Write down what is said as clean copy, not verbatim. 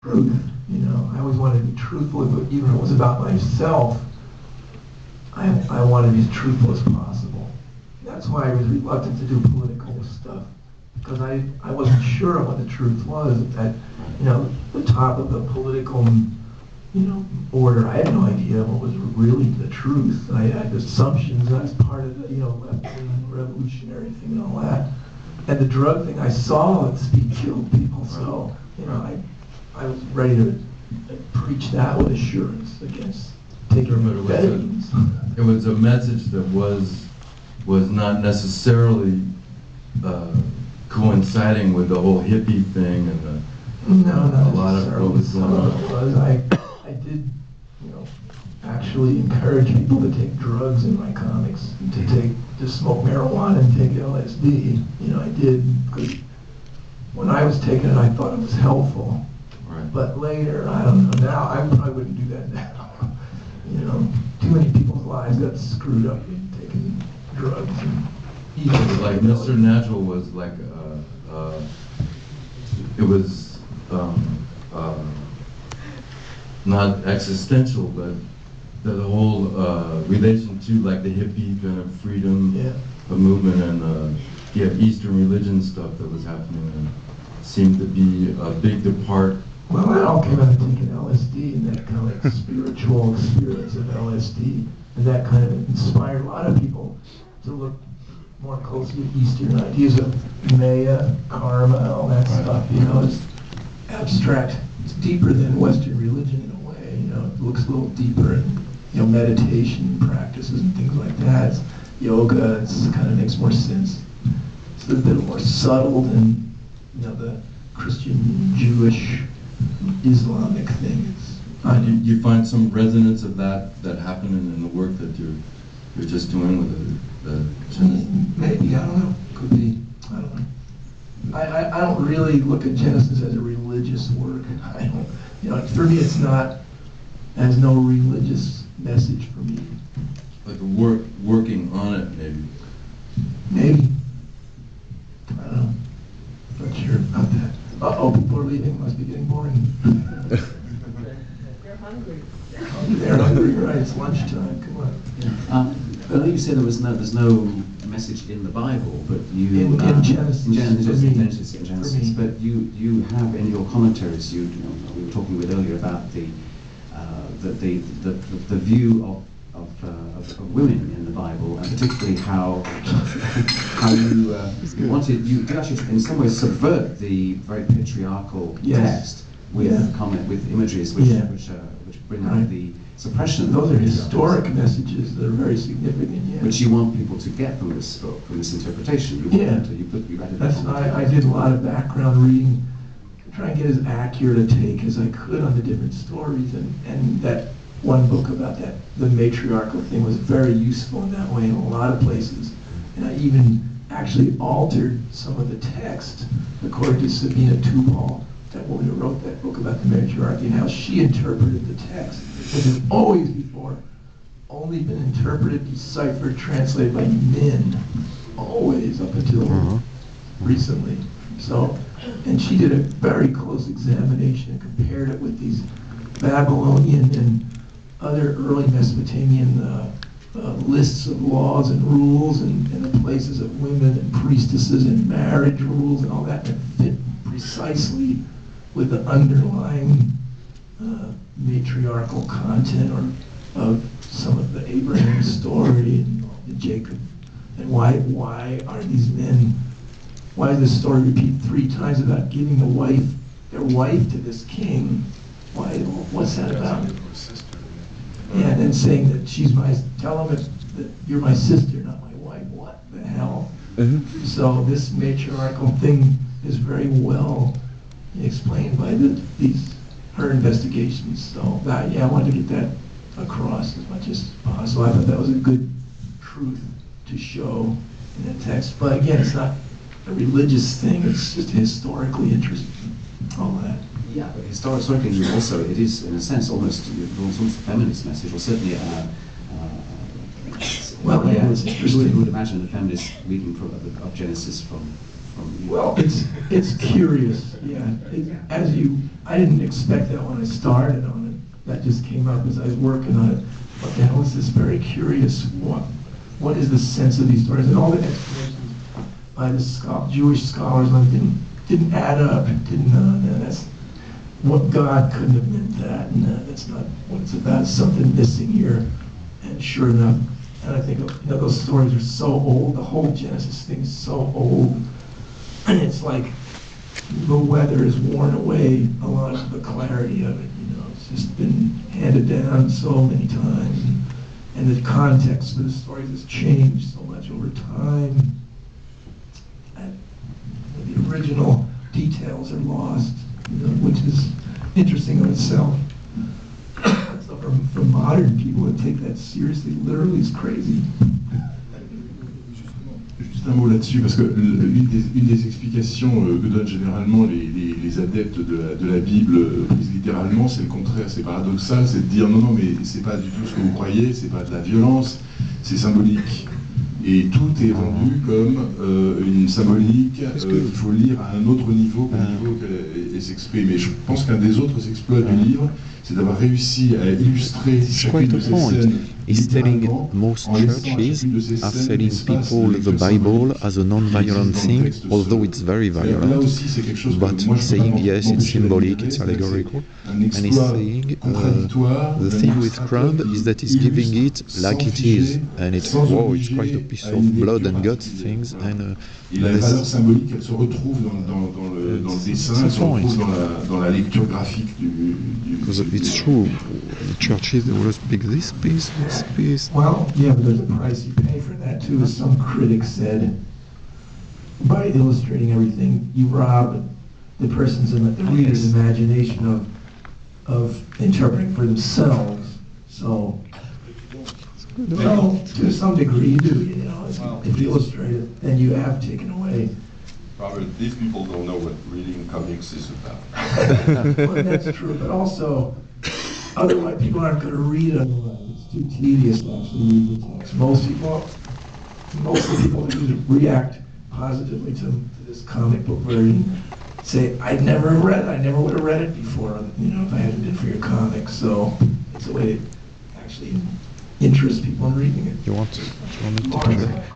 truth. You know, I always wanted to be truthful, but even if it was about myself, I wanted to be as truthful as possible. That's why I was reluctant to do political stuff, because I wasn't sure of what the truth was at, you know, the top of the political, you know, order. I had no idea what was really the truth. I had assumptions. I was part of the, you know, left-wing revolutionary thing and all that. And the drug thing, I saw that speed killed people, so, you know, I was ready to preach that with assurance against taking amphetamines. It was a message that was not necessarily coinciding with the whole hippie thing and the, a lot of what was going on. I did, you know, actually encourage people to take drugs in my comics, and to smoke marijuana and take LSD. You know, I did, because when I was taking it, I thought it was helpful. Right. But later, I don't know, now I wouldn't do that now. You know, too many people's lives got screwed up in taking drugs. And eating, like Mr. Natural was like, it was not existential, but the whole relation to like the hippie kind of freedom movement, and you have Eastern religion stuff that was happening, and seemed to be a big depart. Well, that all came out of taking LSD and that kind of spiritual experience of LSD, and that kind of inspired a lot of people to look more closely at Eastern ideas of Maya, karma, all that stuff. You know, it's abstract. It's deeper than Western religion in a way. You know, it looks a little deeper, and you know, meditation practices and things like that. It's yoga. It's kind of makes more sense. It's a bit more subtle than, you know, the Christian, Jewish, Islamic thing. And you find some resonance of that happening in the work that you're just doing with the Genesis? Maybe, I don't know. Could be. I don't know. I don't really look at Genesis as a religious work. I don't. You know, for me, it's not. Has no religious message for me. Like working on it, maybe. Maybe. I don't know. Not sure about that. Uh-oh, people are leaving. Must be getting boring. They're hungry. They're hungry, right? It's lunchtime. Come on. I know you said there's no message in the Bible, but you in Genesis. In Genesis, but you have in your commentaries. You know, we were talking with earlier about the view of women in the Bible, and particularly how you wanted you actually in some ways subvert the very patriarchal text with comment with images which bring out the suppression. Those are historic messages that are very significant. Yeah. Which you want people to get from this book, from this interpretation. You want them to, you added That's I did a lot of background reading, trying to get as accurate a take as I could on the different stories, and that one book about that, the matriarchal thing, was very useful in that way in a lot of places. And I even actually altered some of the text according to Sabina Tubal, that woman who wrote that book about the matriarchy, and how she interpreted the text, which has always before only been interpreted, deciphered, translated by men, always up until recently. So, and she did a very close examination and compared it with these Babylonian and other early Mesopotamian lists of laws and rules, and the places of women and priestesses and marriage rules and all that, that fit precisely with the underlying matriarchal content of some of the Abraham story and the Jacob. And why are these men, why does this story repeat 3 times about giving their wife to this king? What's that about? Yeah, and then saying that tell him that you're my sister, not my wife. What the hell? So this matriarchal thing is very well explained by her investigations. So I wanted to get that across as much as possible. I thought that was a good truth to show in the text. But again, it's not a religious thing. It's just historically interesting. All that. Yeah, but historically, also it is in a sense almost a feminist message, or certainly well, yeah, it's interesting. You would imagine a feminist reading of Genesis from from you? Well, it's curious, yeah. I didn't expect that when I started on it. That just came up as I was working on it. What the hell is this? Very curious. What is the sense of these stories? And all the explanations by the Jewish scholars didn't add up. No, that's what God couldn't have meant that. No, that's not what it's about. Something missing here. And sure enough, and I think those stories are so old. The whole Genesis thing is so old. And it's like the weather has worn away a lot of the clarity of it. It's just been handed down so many times, and the context for the stories has changed so much over time. And the original details are lost, which is interesting in itself. So for modern people to take that seriously, literally, is crazy. Juste un mot là-dessus, parce que une des explications que donnent généralement les adeptes de la Bible prise littéralement, c'est le contraire, c'est paradoxal, c'est de dire non, mais c'est pas du tout ce que vous croyez, c'est pas de la violence, c'est symbolique. Et tout est vendu comme une symbolique qu'il faut lire à un autre niveau qu'au niveau qu'elle s'exprime. Et je pense qu'un des autres exploits du livre, c'est d'avoir réussi à illustrer chacune de ces scènes. He's telling most churches are selling people the Bible as a non-violent thing, although it's very violent. But he's saying yes, it's symbolic, it's allegorical, and he's saying the thing with Crumb is that he's giving it like it is, and it's it's quite a piece of blood and guts things, and et la valeur symbolique, elle se retrouve dans le dessin, elle se retrouve dans la lecture graphique du because it's true, the churches they always pick this piece. Well, yeah, but there's a price you pay for that too, as some critics said. By illustrating everything, you rob the reader's imagination of interpreting for themselves. So, well, to some degree you do, if you illustrate it, then you have taken away. Robert, these people don't know what reading comics is about. Well, that's true, but also, otherwise people aren't going to read it otherwise. It's too tedious to actually read the text. Most of the people who react positively to this comic book version say, I never would have read it before, if I hadn't been for your comics. So it's a way to actually interest people in reading it. You want to take